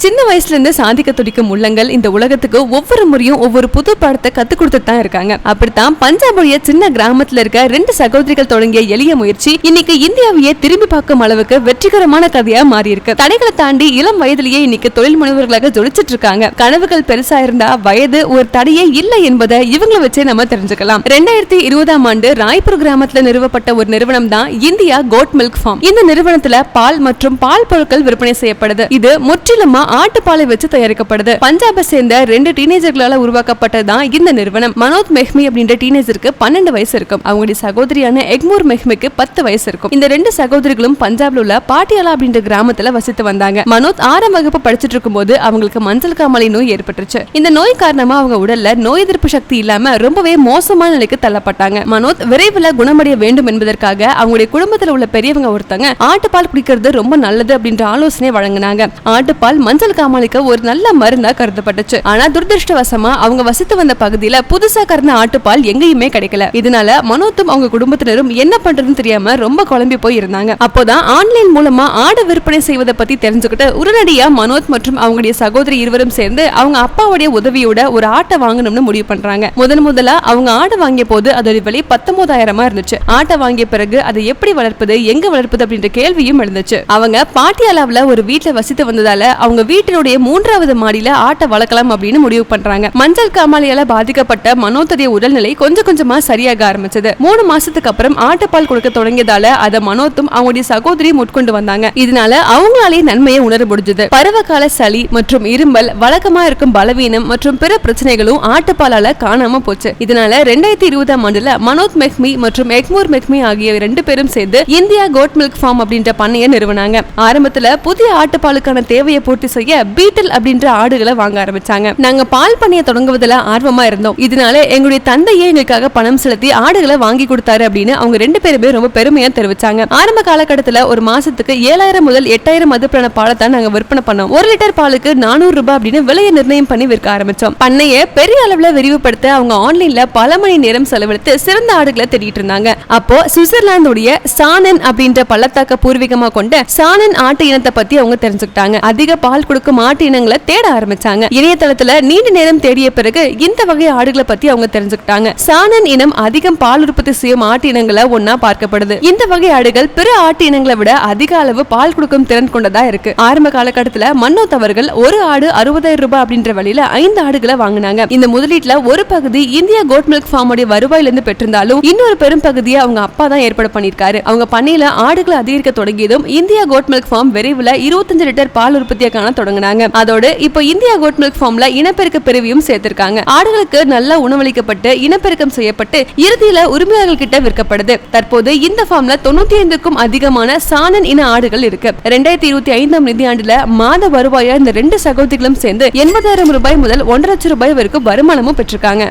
சின்ன வயசுல இருந்து சாதிக்க துடிக்கும் உள்ளங்கள் இந்த உலகத்துக்கு ஒவ்வொரு முறையும் ஒவ்வொரு புது பாடத்தை கத்து கொடுத்துட்டு தான் இருக்காங்க. அப்படித்தான் பஞ்சாபுடைய சின்ன கிராமத்துல இருக்க 2 சகோதரிகள் தொடங்கிய எளிய முயற்சி இன்னைக்கு இந்தியாவையே திரும்பி பார்க்கும் அளவுக்கு வெற்றிகரமான கதையா மாறி இருக்கு. தடைகளை தாண்டி இளம் வயதிலேயே இன்னைக்கு தொழில் முனைவர்களாக ஜொலிச்சிட்டு இருக்காங்க. கனவுகள் பெருசா இருந்தா வயது ஒரு தடையே இல்லை என்பதை இவங்களை வச்சே நம்ம தெரிஞ்சுக்கலாம். 2020ஆம் ஆண்டு ராய்ப்பூர் கிராமத்துல நிறுவப்பட்ட ஒரு நிறுவனம் தான் இந்தியா கோட் மில்க் ஃபார்ம். இந்த நிறுவனத்துல பால் மற்றும் பால் பொருட்கள் விற்பனை செய்யப்படுது. இது முற்றிலுமா ஆட்டுப்பாலை வச்சு தயாரிக்கப்படுது. பஞ்சாபை சேர்ந்த 2 டீனேஜர்களால உருவாக்கப்பட்டதுதான் இந்த நிறுவனம். மனோத் மெஹ்மி அப்படின்ற டீனேஜருக்கு 12 வயசு இருக்கும். அவங்களுடைய சகோதரியான எக்மூர் மெஹ்மிக்கு 10 வயசு இருக்கும். இந்த 2 சகோதரிகளும் பஞ்சாப்ல உள்ள பாட்டியாலா அப்படின்ற கிராமத்துல வசித்து வந்தாங்க. மனோத் 6ஆம் வகுப்பு படிச்சிட்டு இருக்கும் போது அவங்களுக்கு மஞ்சள் காமாலை நோய் ஏற்பட்டுச்சு. இந்த நோய் காரணமா அவங்க உடல்ல நோய் எதிர்ப்பு சக்தி இல்லாம ரொம்பவே மோசமான நிலைக்கு தள்ளப்பட்டாங்க. மனோத் விரைவில் குணமடைய வேண்டும் என்பதற்காக அவங்களுடைய குடும்பத்துல உள்ள பெரியவங்க ஒருத்தங்க ஆட்டுப்பால் குடிக்கிறது ரொம்ப நல்லது அப்படின்ற ஆலோசனை வழங்கினாங்க. ஆட்டுப்பால் மஞ்சள் காமாலைக்கு ஒரு நல்ல மருந்தா கருதப்பட்டுச்சு. ஆனா துரதிருஷ்டவசமா அவங்க வசித்து வந்த பகுதியில புதுசா கறந்த ஆட்டுப்பால் எங்கேயுமே கிடைக்கல. இதனால மனோத்தும் அவங்க குடும்பத்தினரும் என்ன பண்றதுன்னு தெரியாம ரொம்ப குழம்பி போய் இருந்தாங்க. அப்போதான் ஆன்லைன் மூலமா ஆடு விற்பனை செய்வதை பத்தி தெரிஞ்சுக்கிட்டு உடனடியா மனோத் மற்றும் அவங்களுடைய சகோதரி இருவரும் சேர்ந்து அவங்க அப்பாவுடைய உதவியோட ஒரு ஆட்டை வாங்கணும்னு முடிவு பண்றாங்க. முதலா அவங்க ஆடு வாங்கிய போது அதோட விலை 19,000 இருந்துச்சு. ஆட்டை வாங்கிய பிறகு அதை எப்படி வளர்ப்பது, எங்க வளர்ப்பது அப்படின்ற கேள்வியும் எழுந்துச்சு. அவங்க பாட்டியாலாவுல ஒரு வீட்டுல வசித்து வந்ததால அவங்க வீட்டினுடைய 3வது மாடியில ஆட்டை வளர்க்கலாம் அப்படின்னு முடிவு பண்றாங்க. மஞ்சள் காமாலையால பாதிக்கப்பட்ட மனோத்துடைய உடல்நிலை கொஞ்சம் கொஞ்சமா சரியாக ஆரம்பிச்சது. 3 மாசத்துக்கு அப்புறம் ஆட்டுப்பால் கொடுக்க தொடங்கியதால அதை மனோத்தும் அவங்களுடைய சகோதரியும் உட்கொண்டு வந்தாங்க. இதனால அவங்களாலே நன்மையை உணர முடிஞ்சது. பருவகால சளி மற்றும் இருமல், வழக்கமா இருக்கும் பலவீனம் மற்றும் பிற பிரச்சனைகளும் ஆட்டுப்பாலால காணாம போச்சு. இதனால 2020ஆம் ஆண்டுல மனோத் மெஹ்மி மற்றும் எக்மூர் மெஹ்மி ஆகிய 2 பேரும் சேர்ந்து இந்தியா கோட் மில்க் ஃபார்ம் அப்படின்ற பண்ணையை நிறுவனாங்க. ஆரம்பத்துல புதிய ஆட்டுப்பாலுக்கான தேவையை பூர்த்தி செய்ய பீட்டல் அப்படின்ற ஆடுகளை வாங்க ஆரம்பிச்சாங்க. நாங்க பால் பண்ணையை தொடங்குவதில் ஆர்வமா இருந்தோம். இதனால எங்களுடைய தந்தையே எங்களுக்காக பணம் செலுத்தி ஆடுகளை வாங்கி கொடுத்தாரு அப்படின்னு அவங்க 2 பேருமே ரொம்ப பெருமையா தெரிவிச்சாங்க. ஆரம்ப காலகட்டத்துல ஒரு மாசத்துக்கு 7,000 முதல் 8,000 மதிப்பிலான பாலை தான் நாங்க விற்பனை பண்ணோம். 1 லிட்டர் பாலுக்கு 400 ரூபாய் அப்படின்னு விலையை நிர்ணயம் பண்ணி விற்க ஆரம்பிச்சோம். பண்ணையை பெரிய அளவுல விரிவுபடுத்த அவங்க ஆன்லைன்ல பல மணி நேரம் செலவழித்து சிறந்த ஆடுகளை தேடிட்டு இருந்தாங்க. அப்போ சுவிட்சர்லாந்துடைய சானன் அப்படின்ற பள்ளத்தாக்க பூர்வீகமா கொண்ட சானன் ஆட்டு இனத்தை பத்தி அவங்க தெரிஞ்சுக்கிட்டாங்க. அதிக பால் கொடுக்கும் ஆட்டு இனங்களை தேட ஆரம்பிச்சாங்க. இணையதளத்துல நீண்ட நேரம் தேடிய பிறகு இந்த வகை ஆடுகளை பத்தி அவங்க தெரிஞ்சுக்கிட்டாங்க. சானன் இனம் அதிகம் பால் உற்பத்தி செய்யும் ஆட்டு இனங்களை ஒன்னா பார்க்கப்படுது. இந்த வகை ஆடுகள் பிற ஆட்டு இனங்களை விட அதிக அளவு பால் கொடுக்கும் திறன் கொண்டதா இருக்கு. ஆரம்ப காலகட்டத்துல மன்னோத் அவர்கள் ஒரு ஆடு 60,000 ரூபாய் அப்படின்ற வழியில 5 ஆடுகளை வாங்கினாங்க. இந்த முதலீட்டுல ஒரு பகுதி இந்தியா கோட் மில்க் ஃபார்ம் வருவாயில இருந்து பெற்றிருந்தாலும் இன்னொரு பெரும் பகுதியை அவங்க அப்பா தான் ஏற்பாடு பண்ணிருக்காரு. அவங்க பண்ணையில ஆடுகளை அதிகரிக்க தொடங்கியதும் இந்தியா கோட் மில்க் ஃபார்ம் விரைவில் 25 லிட்டர் பால் உற்பத்தியை காண தொடங்கினாங்க. அதோடு இப்போ இந்தியா கோட் மில்க் ஃபார்ம்ல இனப்பெருக்க பிரிவையும் சேர்த்திருக்காங்க. ஆடுகளுக்கு நல்லா உணவளிக்கப்பட்டு இனப்பெருக்கம் செய்யப்பட்டு இறுதியில உரிமையாளர்கள் கிட்ட விற்கப்படுது. தற்போது இந்த ஃபார்ம்ல 95க்கும் அதிகமான சானன் இன ஆடுகள் இருக்கு. 2025ஆம் நிதியாண்டுல மாத வருவாயா இந்த 2 சகோதரிகளும் சேர்ந்து 80,000 ரூபாய் முதல் 1,00,000 ரூபாய் வரைக்கும் வருமானமும் பெற்றிருக்காங்க.